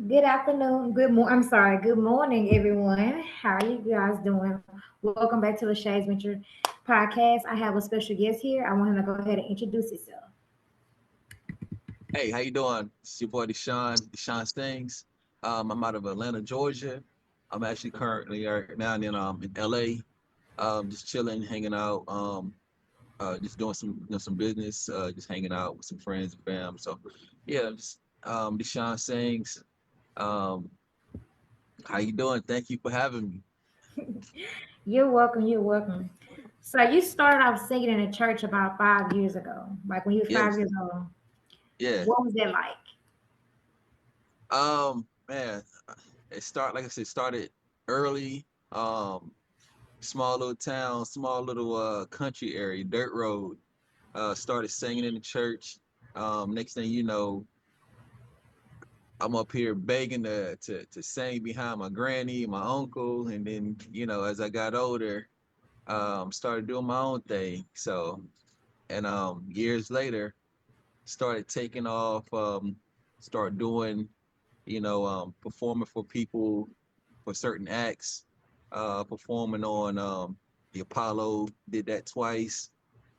Good afternoon. I'm sorry. Good morning, everyone. How are you guys doing? Welcome back to Lashay's Venture Podcast. I have a special guest here. I want him to go ahead and introduce himself. Hey, how you doing? It's your boy Deshaun Stings. I'm out of Atlanta, Georgia. I'm actually currently right now in LA. Just chilling, hanging out, just doing some business, just hanging out with some friends and fam. So yeah, just Deshaun Stings. Um, how you doing? Thank you for having me. You're welcome. You're welcome. So you started off singing in a church about 5 years ago, like when you were five Yes, years old. yeah. What was that like? Man, like I said, started early. Small little town, small little country area, dirt road. Started singing in the church. Next thing you know, I'm up here begging to sing behind my granny, my uncle, and then as I got older, started doing my own thing. So, and years later, started taking off. Start doing, performing for people for certain acts. Performing on the Apollo, did that twice.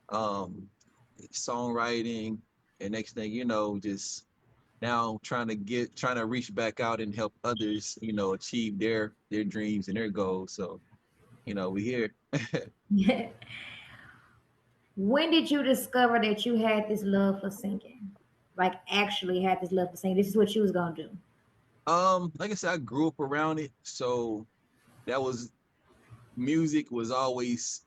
Um, Songwriting, and next thing you know, just now trying to reach back out and help others, achieve their dreams and their goals. So, we here. When did you discover that you had this love for singing? Like actually had this love for singing. This is what you was gonna do. Like I said, I grew up around it, so that was music was always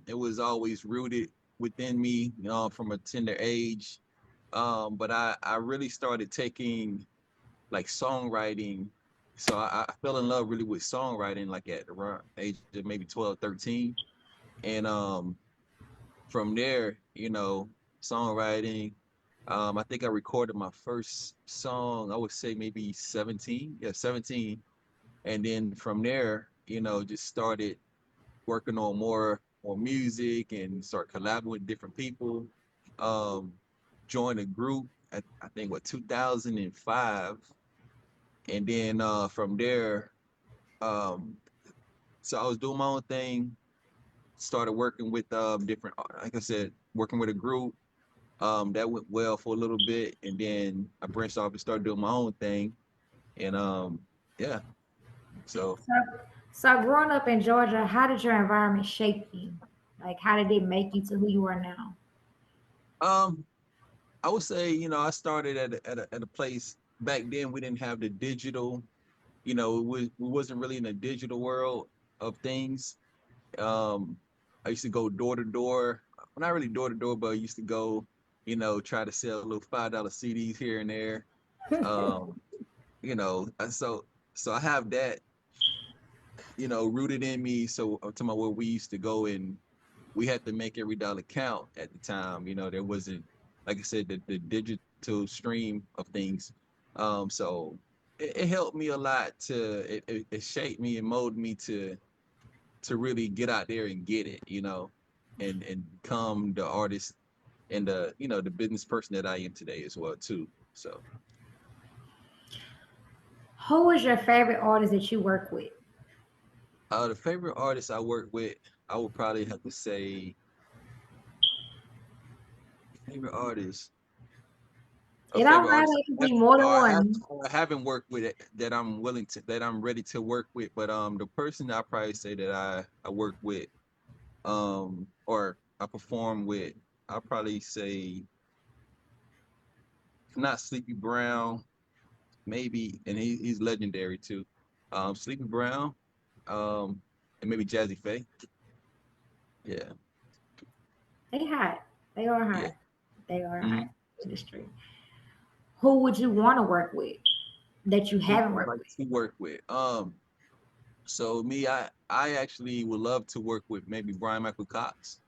it was always rooted within me, from a tender age. But I really started taking like songwriting. So I fell in love really with songwriting like at around age of maybe 12, 13. And from there, songwriting. I think I recorded my first song, I would say maybe 17. Yeah, 17. And then from there, just started working on more music and start collaborating with different people. Um, Joined a group at I think what 2005, and then from there, um, so I was doing my own thing. Started working with different, like I said, working with a group. That went well for a little bit, and then I branched off and started doing my own thing. And yeah, so So, so growing up in Georgia, how did your environment shape you? Like, how did it make you to who you are now? um, I would say, I started at a place back then. We didn't have the digital. We wasn't really in the digital world of things. Um, I used to go door to door. Well, not really door to door, but I used to go, try to sell little $5 CDs here and there. Um, so I have that, rooted in me. So I'm talking about where we used to go, and we had to make every dollar count at the time. There wasn't, like I said, the digital stream of things. So it helped me a lot it shaped me and molded me to really get out there and get it, and become the artist and the business person that I am today as well too. So Who is your favorite artist that you work with? the favorite artist I work with, I would probably have to say favorite artist. A It don't favorite matter. artist It can I be have, more than or I have one. or I haven't worked with it that I'm ready to work with. But the person I probably say that I work with, or I perform with, I'll probably say not Sleepy Brown, maybe, and he's legendary too. Sleepy Brown, um, and maybe Jazzy Faye. Yeah, They hot. They are yeah. hot. They are hot Mm-hmm. industry. Who would you want to work with that you Who haven't I worked like with? to work with. So me, I actually would love to work with maybe Brian Michael Cox.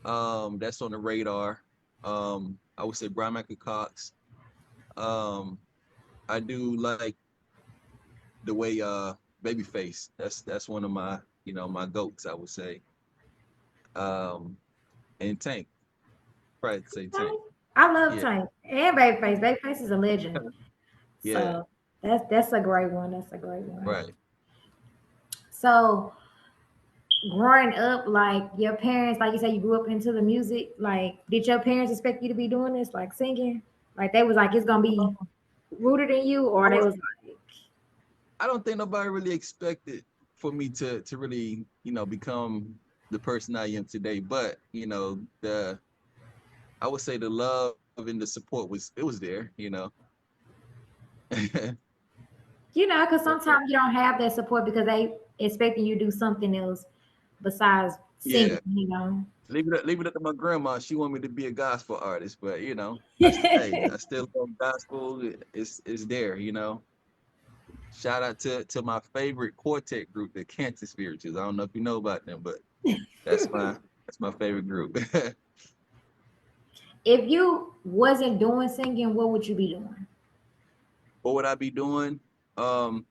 That's on the radar. I would say Brian Michael Cox. Um, I do like the way Babyface. That's one of my my goats. I would say. Um, and Tank. Probably say Tank. Tank? I love Yeah. Tank and Babyface. Babyface is a legend. Yeah, So that's a great one. That's a great one. right. So growing up, like your parents, like you said, you grew up into the music. Like, did your parents expect you to be doing this, like singing? Like they was like it's gonna be rooted in you, I or they was was like, I don't think nobody really expected for me to really, become the person I am today. But, the I would say the love and the support was there. because Yeah. sometimes you don't have that support because they expecting you to do something else besides singing. Yeah. Leave it up to my grandma. She wanted me to be a gospel artist, but I still love gospel. It's there. Shout out to my favorite quartet group, the Kansas Spirituals. I don't know if you know about them, but that's my favorite group. If you wasn't doing singing, what would you be doing? What would I be doing? Um,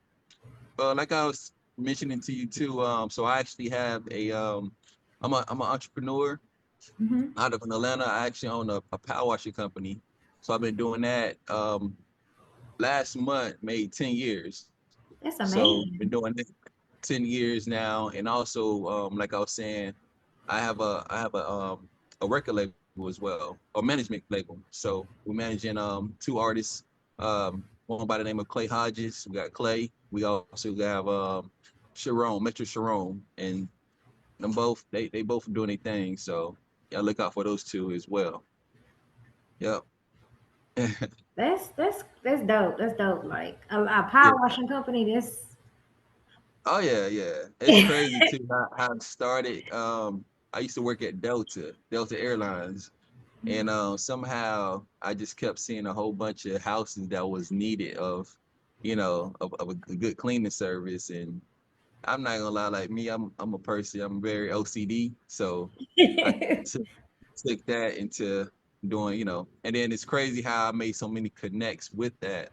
like I was mentioning to you too. So I actually have I'm an entrepreneur Hmm. out of Atlanta. I actually own a power washing company. So I've been doing that. Last month made 10 years. That's So been amazing. doing it 10 years now. And also, like I was saying, I have a record label as well, a management label. So we're managing two artists, one by the name of Clay Hodges. We got Clay. We also have Sharon, Metro Sharon, and them both they both doing their thing. So yeah, look out for those two as well. Yep. That's dope. That's dope. Like a power Yeah. washing company. This. Oh yeah, yeah. It's crazy too how it started. I used to work at Delta Airlines, and somehow I just kept seeing a whole bunch of houses that was needed of a good cleaning service. And I'm not gonna lie, like me, I'm a person, I'm very OCD, so I took took that into doing. And then it's crazy how I made so many connects with that.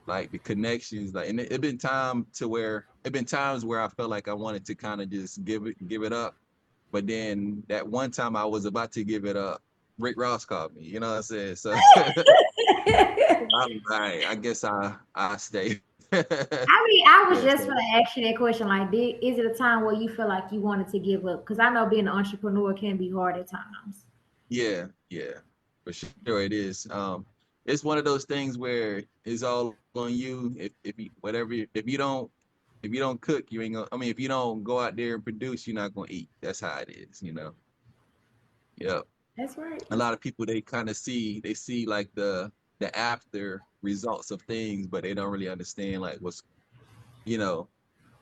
Like the connections, like, and it been times where I felt like I wanted to kind of just give it up, but then that one time I was about to give it up, Rick Ross called me. You know what I said? So I'm like, I guess I stay. I mean, I was Yeah, just so gonna ask you that question. Like, is it a time where you feel like you wanted to give up? Because I know being an entrepreneur can be hard at times. yeah, yeah, for sure it is. It's one of those things where it's all on you. If you don't cook, you ain't gonna. I mean, if you don't go out there and produce, you're not gonna eat. That's how it is. Yeah. That's right. A lot of people they see like the after results of things, but they don't really understand like what's you know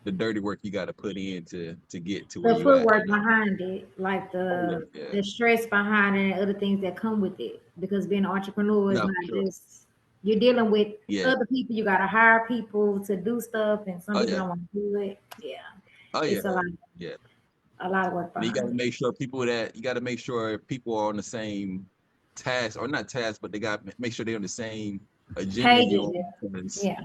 the dirty work you got to put in to get to where The you at. footwork behind it, like Oh yeah, the yeah. the stress behind it and other things that come with it. Because being an entrepreneur is No, for not sure. just you're dealing with Yeah. other people. You gotta hire people to do stuff, and some Oh people yeah. don't want to do it. Yeah, Oh it's yeah. Yeah. a lot of work And behind it. you got to make sure people are on the same task, or not task, but they got to make sure they're on the same agenda you're Pages, on. yeah. Because Yeah.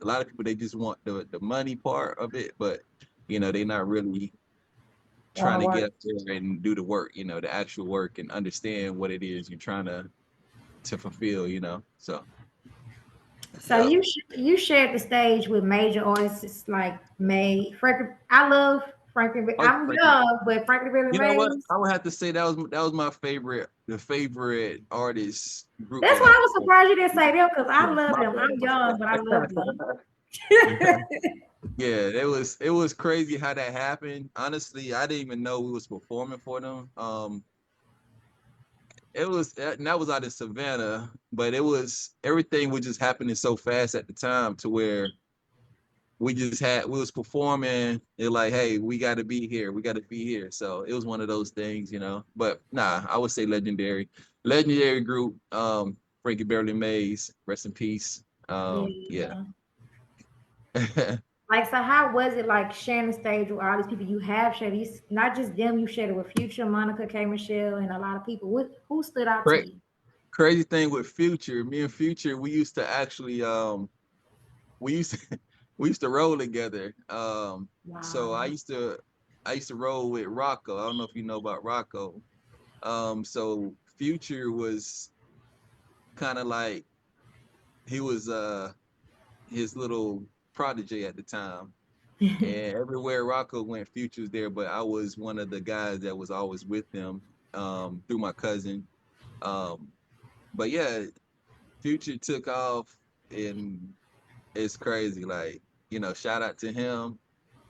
a lot of people, they just want the money part of it, but they're not really Want trying to to work. get up there and do the work, the actual work, and understand what it is you're trying to fulfill. So So yeah. you shared the stage with major artists like May Frankie. I love Frankie. Oh, I'm Frankie. young, but Frankie really You know what? Mays. I would have to say that was my favorite artist group That's that why I I was surprised you didn't say them because I yeah, love my them. I'm young, but I love them. bad. Yeah, it was crazy how that happened. Honestly, I didn't even know we was performing for them. And that was out in Savannah, but everything was just happening so fast at the time to where we was performing. They're like, hey, we got to be here. We got to be here. So it was one of those things. But nah, I would say legendary group. Frankie Beverly Mays, rest in peace. Yeah. Yeah. Like, so how was it like sharing the stage with all these people you have shared? Not just them, you shared it with Future, Monica, K. Michelle, and a lot of people. Who stood out to Cra- you? Crazy thing with Future, me and Future, we used to actually we used to we used to roll together. So I Wow. used to I used to roll with Rocco. I don't know if you know about Rocco. So Future was kind of like he was his little protege at the time. And everywhere Rocco went, Future was there, but I was one of the guys that was always with them through my cousin. Um, but yeah, Future took off, and it's crazy. Like, shout out to him,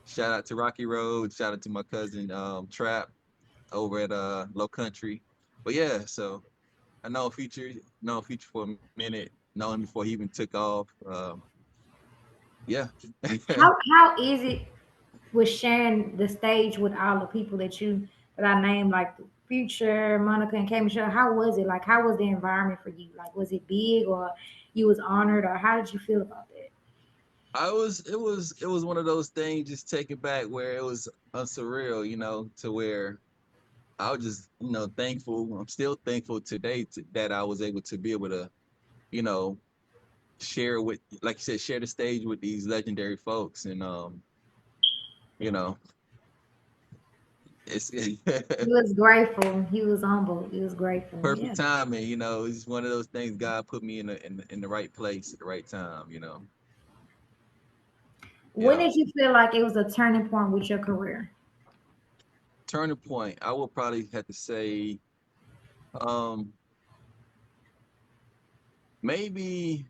shout out to Rocky Road, shout out to my cousin Trap over at Low Country. But yeah, so I know Future for a minute, known him before he even took off. Yeah. How is it with sharing the stage with all the people that I named, like Future, Monica, and K Michelle? How was it? Like, how was the environment for you? Like, was it big, or you was honored, or how did you feel about that? It was one of those things, just take it back, where it was surreal, to where I was just, thankful. I'm still thankful today that I was able to be able to, you know, share with, like you said, share the stage with these legendary folks. And you know, it's He was grateful. He was humble. He was grateful. Yeah. perfect timing, it's one of those things. God put me in the right place at the right time. When Yeah. did you feel like it was a turning point with your career? Turning point, I will probably have to say, um, maybe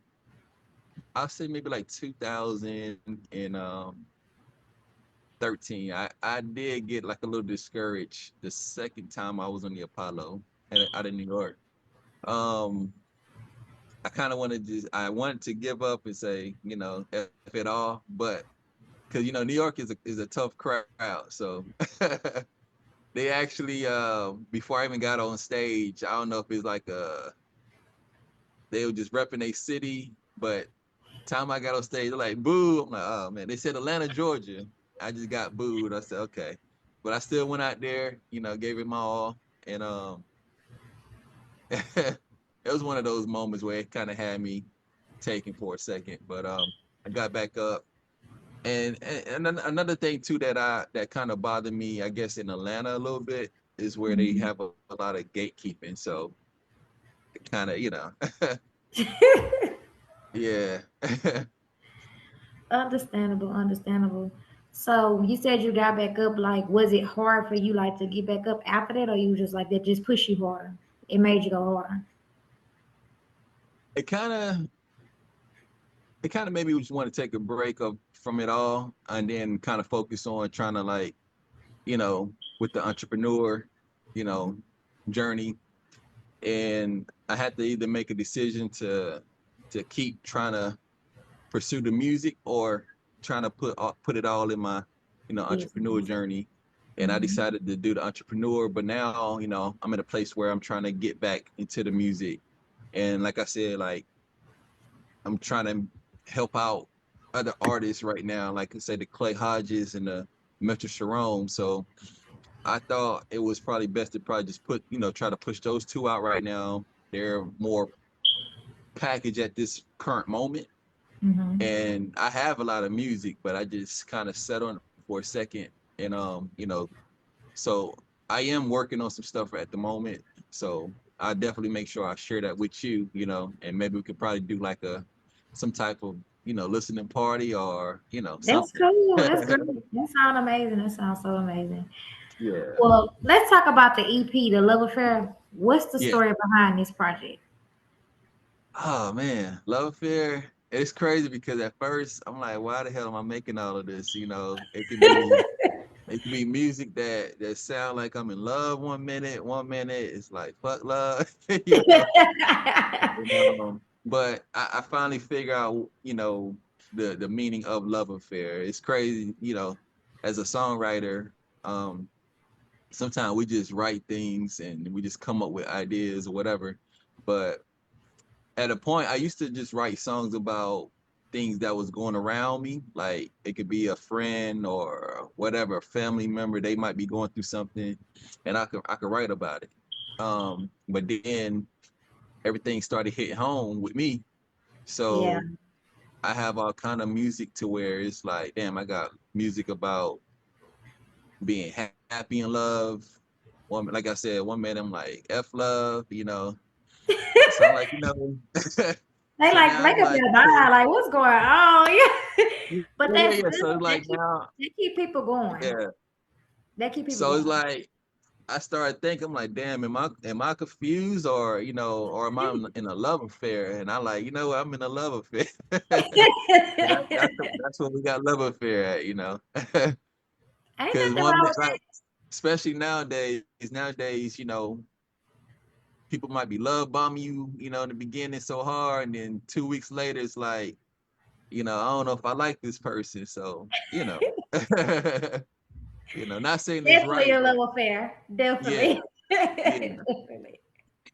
I'll say maybe like 2013. I did get like a little discouraged the second time I was on the Apollo out of New York. Um, I wanted to give up and say, F it all, but because New York is a tough crowd. So they actually before I even got on stage, I don't know if it's like they were just repping a city, but time I got on stage, they're like, boo. I'm like, oh man. They said Atlanta, Georgia. I just got booed. I said, okay. But I still went out there, gave it my all. And it was one of those moments where it kind of had me taken for a second. But I got back up. And another thing too that kind of bothered me, I guess, in Atlanta a little bit, is where they Mhm. have a lot of gatekeeping. So it kind of, yeah. Understandable, understandable. So you said you got back up. Like, was it hard for you, like, to get back up after that, or you just like that just pushed you harder? It made you go harder. it kind of it kind of made me just want to take a break from it all, and then kind of focus on trying to, like, with the entrepreneur, you know, journey. And I had to either make a decision to keep trying to pursue the music, or trying to put it all in my, entrepreneur Business. journey. And I Hmm. decided to do the entrepreneur, but now, I'm in a place where I'm trying to get back into the music. And like I said, like, I'm trying to help out other artists right now, like I said, the Clay Hodges and the Metro Sharon. So I thought it was probably best to probably just try to push those two out right now. They're more packaged at this current moment. Hmm. And I have a lot of music, but I just kind of sat on it for a second. And so I am working on some stuff at the moment. So I definitely make sure I share that with you, and maybe we could probably do like some type of, listening party, or, That's something. cool. That's great. That sounds amazing. That sounds so amazing. Yeah. Well, let's talk about the EP, the Love Affair. What's the Yeah. story behind this project? Oh man, Love Affair. It's crazy because at first I'm like, why the hell am I making all of this? It could be music that sound like I'm in love one minute it's like fuck love, you know. But I finally figure out, the meaning of Love Affair. It's crazy, as a songwriter. Um, Sometimes we just write things and we just come up with ideas or whatever. But at a point, I used to just write songs about things that was going around me. Like, it could be a friend or whatever, a family member. They might be going through something, and I could write about it. But then everything started hitting home with me. Yeah. So I have all kind of music to where it's like, damn, I got music about being happy in love. Like I said, one minute I'm like F love. So I'm like, They like now make I'm up like, your okay, mind, like what's going on? Yeah. But yeah, that's yeah. So good. it's like now, They keep people going. yeah. They keep people So it's going. like I started thinking, I'm like, damn, am I confused, or or am I in a love affair? And I like, what, I'm in a love affair. So that's what we got love affair at, Ain't because nothing wrong with like, especially nowadays, people might be love bombing you, in the beginning so hard, and then 2 weeks later, it's like, I don't know if I like this person. So, not saying it's definitely right, a but love affair. yeah, Definitely. yeah. Definitely.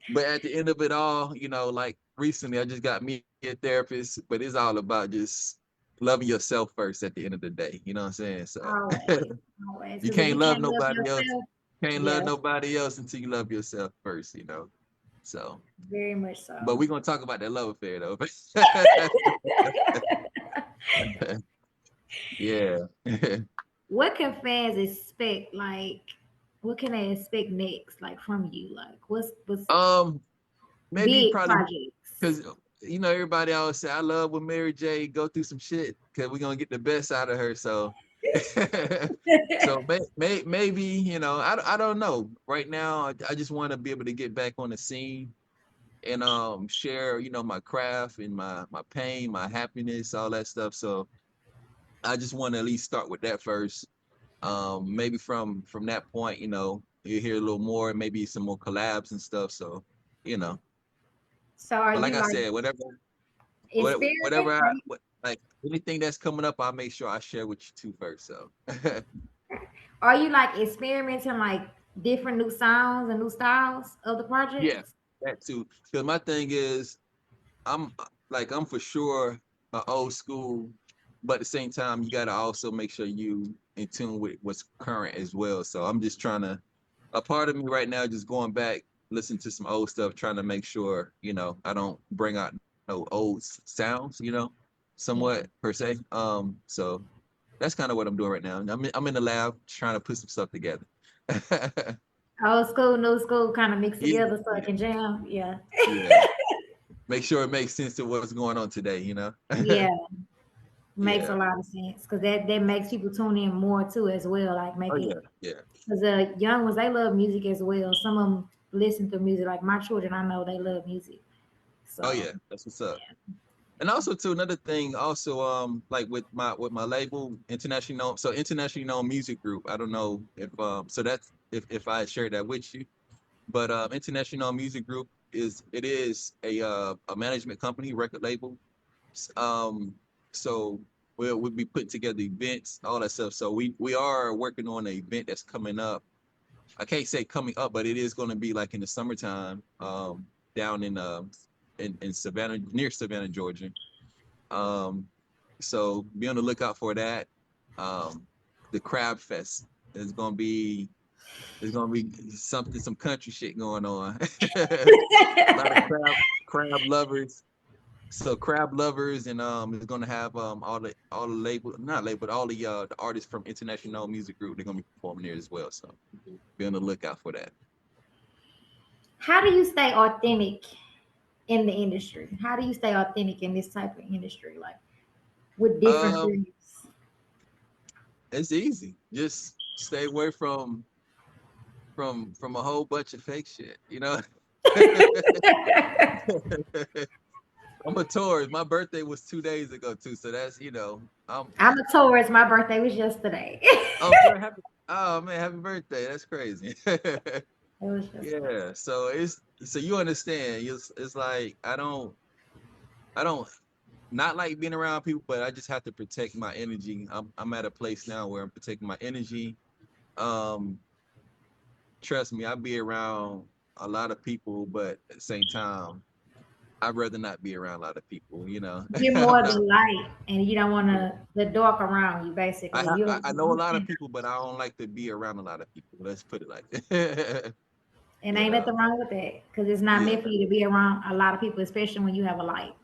But at the end of it all, like recently I just got me a therapist, but it's all about just loving yourself first at the end of the day. You know what I'm saying? So Always. Always. you Because if can't you love can't love nobody else. yourself, Can't love yeah, nobody else until you love yourself first. So, very much but so. we're gonna talk about that love affair though. Yeah. What can fans expect? Like, what can they expect next? Like from you? Like, what's um, maybe big probably projects? because everybody always say I love when Mary J go through some shit because we're gonna get the best out of her. So, so maybe I don't know. Right now, I just want to be able to get back on the scene and share my craft and my pain, my happiness, all that stuff. So I just want to at least start with that first. Maybe from that point, you hear a little more, maybe some more collabs and stuff. So you know, So are but like you I like said, whatever experimenting? like anything that's coming up, I'll make sure I share with you too first. So Are you like experimenting like different new sounds and new styles of the yeah, projects? that too. Because my thing is, I'm I'm for sure old school, but at the same time, you gotta also make sure you in tune with what's current as well. So I'm just trying to. A part of me right now just going back, listening to some old stuff, trying to make sure I don't bring out no old sounds, somewhat Yeah. per se. So that's kind of what I'm doing right now. I'm in the lab trying to put some stuff together. Old school, new school kind of mixed Yeah, together so it yeah, can jam. Yeah. yeah. Make sure it makes sense to what's going on today. Yeah. Makes a Yeah. lot of sense because that makes people tune in more too as well. Like Oh make it yeah, yeah. because the young ones they love music as well. Some of them listen to music. Like my children, I know they love music. Oh So yeah. That's what's up. And also too, another thing, also like with my label, internationally known music group. I don't know if so that's if I shared that with you. But international known music group is a management company, record label. Um so we'll be putting together events, all that stuff. So we are working on an event that's coming up. I can't say coming up, but it is going to be like in the summertime, down in Savannah, near Savannah, Georgia. Um, so be on the lookout for that. Um, the Crab Fest is gonna be something, some country shit going on. A lot of crab lovers. So crab lovers, and is gonna have all the label, not label, but all the artists from International Music Group. They're gonna be performing there as well. So be on the lookout for that. how do you stay authentic in the industry? How do you stay authentic in this type of industry? Like with different Um, groups. it's easy. Just stay away from a whole bunch of fake shit. I'm a Taurus. My birthday was 2 days ago too, so that's I'm I'm a Taurus. My birthday was yesterday. oh bro, oh man, happy birthday. That's crazy. It was yesterday. Yeah, so you understand. It's like I don't not like being around people, but I just have to protect my energy. I'm at a place now where I'm protecting my energy. Um, Trust me, I be around a lot of people, but at the same time, I'd rather not be around a lot of people. You're I'm more the not. light, and you don't want Yeah. to the dark around you. Basically, I know a lot of people, but I don't like to be around a lot of people. Let's put it like that. and you ain't know, nothing wrong with that because it's not yeah, meant for you to be around a lot of people, especially when you have a light.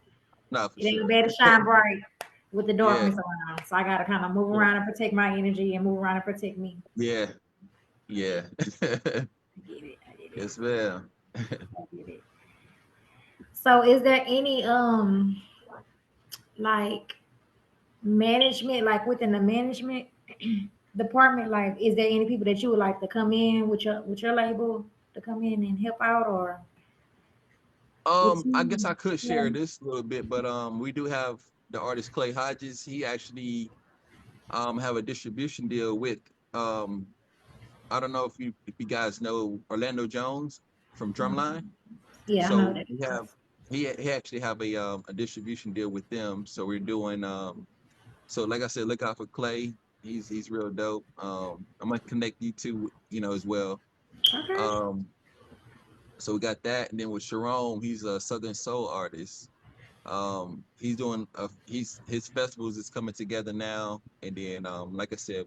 not for It ain't sure. better shine bright with the Yeah, darkness around. So I gotta kind of move yeah, around and protect my energy and move around and protect me. yeah, yeah. I get it. I get it. Yes, ma'am. I get it. So is there any like management, like within the management department, like is there any people that you would like to come in with your label to come in and help out or with I guess I you? could Yeah. share this a little bit, but we do have the artist Clay Hodges. He actually have a distribution deal with um I don't know if you guys know Orlando Jones from Drumline. Yeah, I know So that. we have he actually have a distribution deal with them. So we're doing so like I said, look out for Clay. He's real dope. I'm gonna connect you two, as well. Okay. Um, so we got that, and then with Sharon, he's a Southern Soul artist. He's doing his festivals is coming together now, and then like I said,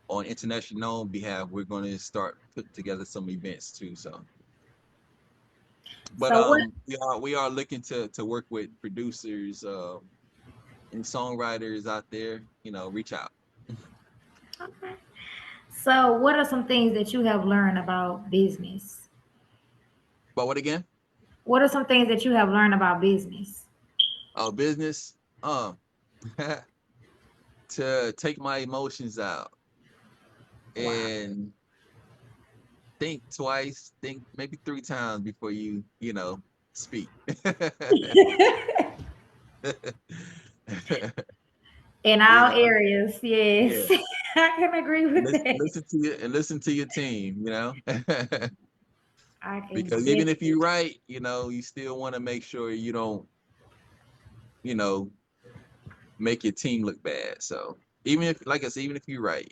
on international behalf, we're going to start putting together some events too. So, but So what we are looking to work with producers and songwriters out there. Reach out. okay. So what are some things that you have learned about business? But what again? What are some things that you have learned about business? Business. To take my emotions out Wow. and think twice, think maybe three times before you speak. In you all know, areas, yeah. yes. I can agree with that. Listen to your team. I can Because even if definitely. you're right, you still want to make sure you don't, you know, make your team look bad. So even if, like I said, even if you're right.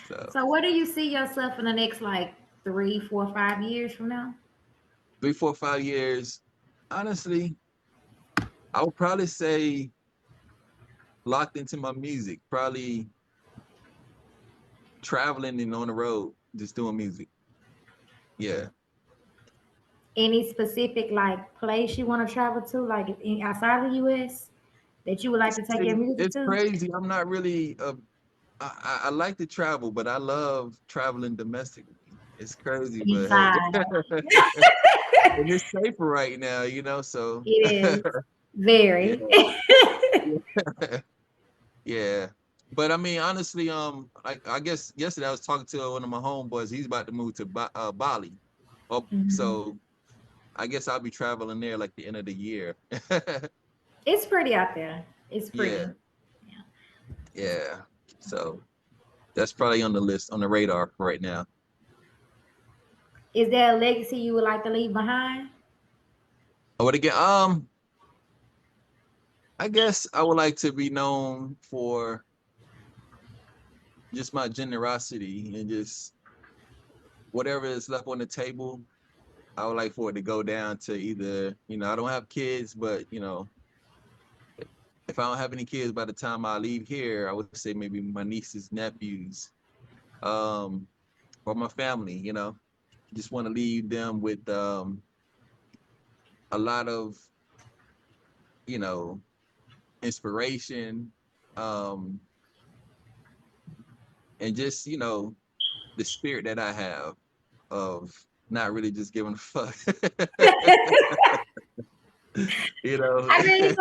So So, where do you see yourself in the next like 3, 4, 5 years from now? 3, 4, 5 years, honestly, I would probably say locked into my music, probably traveling and on the road, just doing music. Yeah. Any specific like place you want to travel to, like outside of the U.S. that you would like It's to take your music it's to? crazy. I'm not really I like to travel, but I love traveling domestically. It's crazy, but hey, Inside. and it's safer right now, so It is very. yeah, yeah. But I mean, honestly, like I guess yesterday I was talking to one of my homeboys. He's about to move to Bali. Oh, Mhm. so I guess I'll be traveling there like the end of the year. It's pretty out there. It's Yeah, pretty. Yeah. yeah. So that's probably on the list, on the radar for right now. Is there a legacy you would like to leave behind? What again? I guess I would like to be known for just my generosity and just whatever is left on the table. I would like for it to go down to either, I don't have kids, but if I don't have any kids by the time I leave here, I would say maybe my nieces, nephews, um, or my family. Just want to leave them with a lot of, you know, inspiration, um, and just, the spirit that I have of not really just giving a fuck. you know. I mean,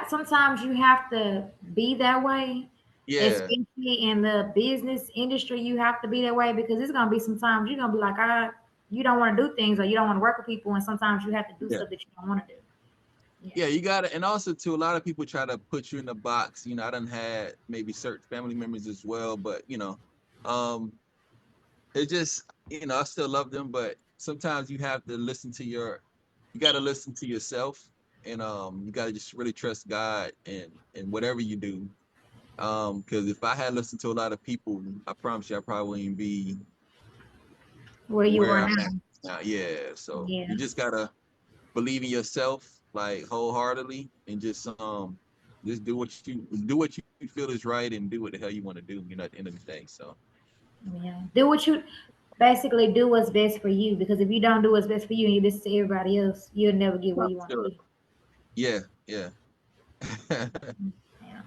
sometimes you have to be that way, Yeah, especially in the business industry. You have to be that way because it's gonna be sometimes you're gonna be like, you don't want to do things or you don't want to work with people, and sometimes you have to do yeah. stuff that you don't want to do. Yeah. Yeah, you got to, and also too, a lot of people try to put you in a box. I done had maybe certain family members as well, but um, it just, I still love them, but sometimes you have to you got to listen to yourself, and you got to just really trust God and whatever you do. Because if I had listened to a lot of people, I promise you, I probably wouldn't be Where you are where I'm at now. now. Yeah, so Yeah. you just gotta believe in yourself like wholeheartedly and just do what you feel is right and do what the hell you want to do, at the end of the day. So Yeah. Do what you basically do what's best for you because if you don't do what's best for you and you listen to everybody else, you'll never get where you want to sure. be. Yeah, yeah. Yeah.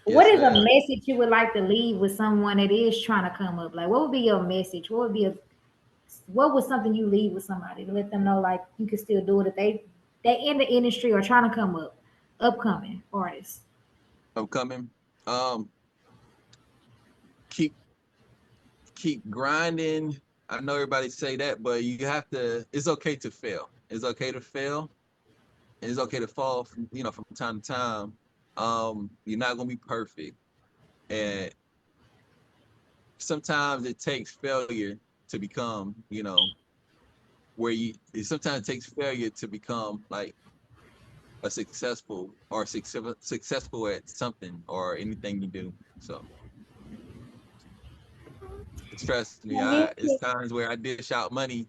What Yes, is a man. message you would like to leave with someone that is trying to come up? Like, what would be your message? What would be what was something you leave with somebody to let them know like you can still do it if they in the industry or trying to come up, upcoming artists? Upcoming. Um, keep keep grinding. I know everybody say that, but you have to. It's okay to fail. It's okay to fail. And it's okay to fall from from time to time. You're not gonna be perfect, and sometimes it takes failure to become where you. Sometimes it takes failure to become like a successful or successful at something or anything you do. So trust me, it's times where I dish out money,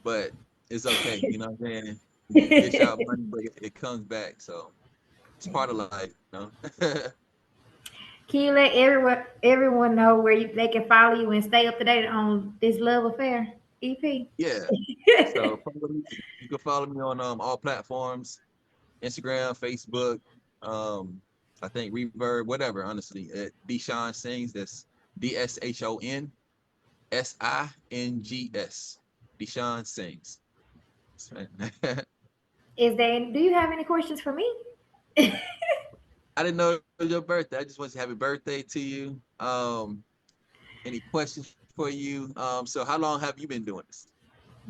but it's okay. You know what I'm saying? You dish out money, but it comes back. So it's part of life, Can you let everyone know where they can follow you and stay up to date on this love affair, EP? Yeah. So you can follow me on all platforms, Instagram, Facebook, um, I think Reverb, whatever, honestly. At Deshaun Sings, that's DSHONSINGS. Deshaun Sings. Do you have any questions for me? I didn't know it was your birthday. I just want to say happy birthday to you. Any questions for you? So how long have you been doing this?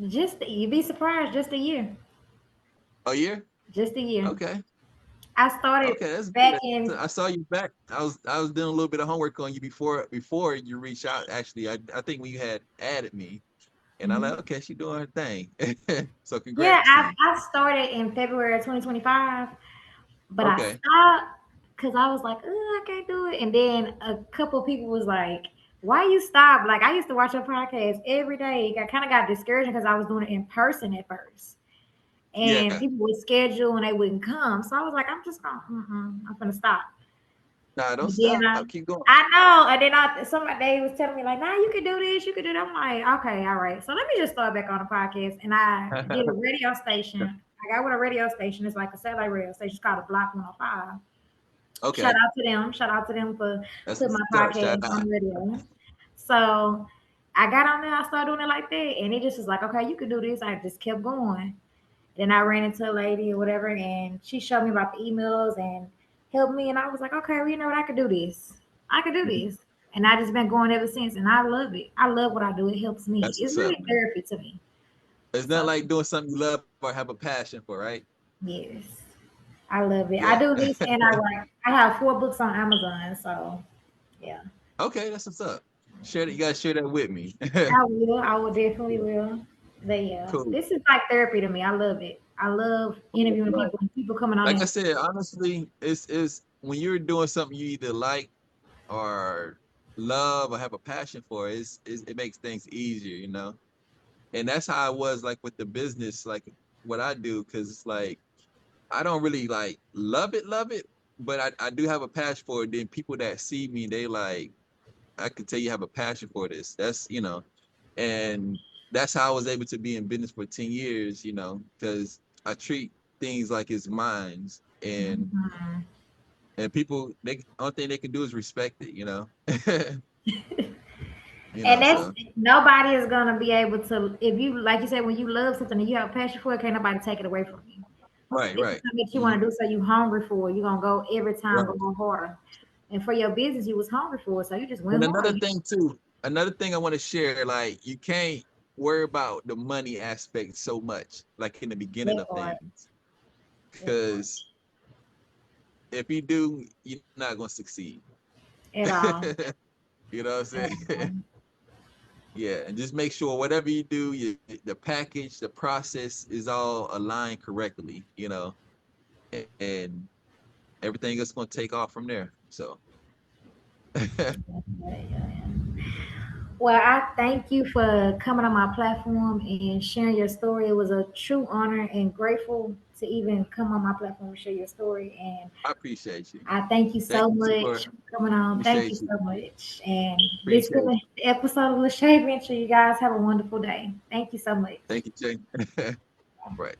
Just you'd be surprised, just a year. A year? Just a year. Okay. I started Okay, that's back good. in. I saw you back. I was doing a little bit of homework on you before you reached out. Actually, I think when you had added me, and I Mhm. like, okay, she doing her thing. So Yeah, congrats to you. I started in February of 2025, but I Okay. stopped because I was like, I can't do it. And then a couple people was like, why you stop? Like I used to watch your podcast every day. I kind of got discouraged because I was doing it in person at first. And Yeah. people would schedule and they wouldn't come. So I was like, I'm just going, I'm gonna stop. Nah, don't But then stop. Keep going. I know, and then somebody they was telling me like, nah, you can do this, you can do that. I'm like, okay, all right. So let me just start back on the podcast, and I did a radio station. I got with a radio station. It's like a satellite radio station. It's called a Block 105. Shout Okay. out to them. Shout out to them for That's putting what's my up. Shout podcast on out. the radio. So I got on there. I started doing it like that, and it just was like, okay, you can do this. I just kept going. Then I ran into a lady or whatever, and she showed me about the emails and helped me. And I was like, okay, well, you know what? I could do this. I could do Mhm. this. And I just been going ever since. And I love it. I love what I do. It helps me. That's It's what's up, really man. therapy to me. It's not So, like doing something you love or have a passion for, right? yes, I love it. I Yeah. do this and I write. I have 4 books on Amazon. So, yeah, Okay, that's what's up. Share that. You gotta share that with me. I will. I will definitely Yeah. will. But yeah, Cool. this is like therapy to me. I love it. I love interviewing Right. people and people coming on Like I there. said, honestly, it's when you're doing something you either like or love or have a passion for, it makes things easier. And that's how I was like with the business, like what I do, because it's like I don't really like love it, but I do have a passion for it. Then people that see me, they like, I can tell you have a passion for this. And that's how I was able to be in business for 10 years, because I treat things like it's mine. Mhm. And people, they only thing they can do is respect it. And that's So nobody is gonna be able to if you like you said when you love something and you have a passion for it, can't nobody take it away from you. right, This is right. something that you want Hmm. to do, so you hungry for it. You're gonna go every time, Right. go harder. And for your business, you was hungry for it, so you just And went hard. another thing I want to share, like you can't worry about the money aspect so much, like in the beginning That of part, things. that part, Because if you do, you're not gonna succeed. at all, You know what I'm at all. saying? Yeah, and just make sure whatever you do, the package, the process is all aligned correctly, and everything is going to take off from there. So, Yeah, yeah, yeah. Well, I thank you for coming on my platform and sharing your story. It was a true honor and grateful to even come on my platform and share your story. And I appreciate you. I thank you Thank so you for much for coming on. Thank you appreciate you. so much. And this Appreciate was you. the episode of Lachey Venture. You guys have a wonderful day. Thank you so much. Thank you, Jay. Right.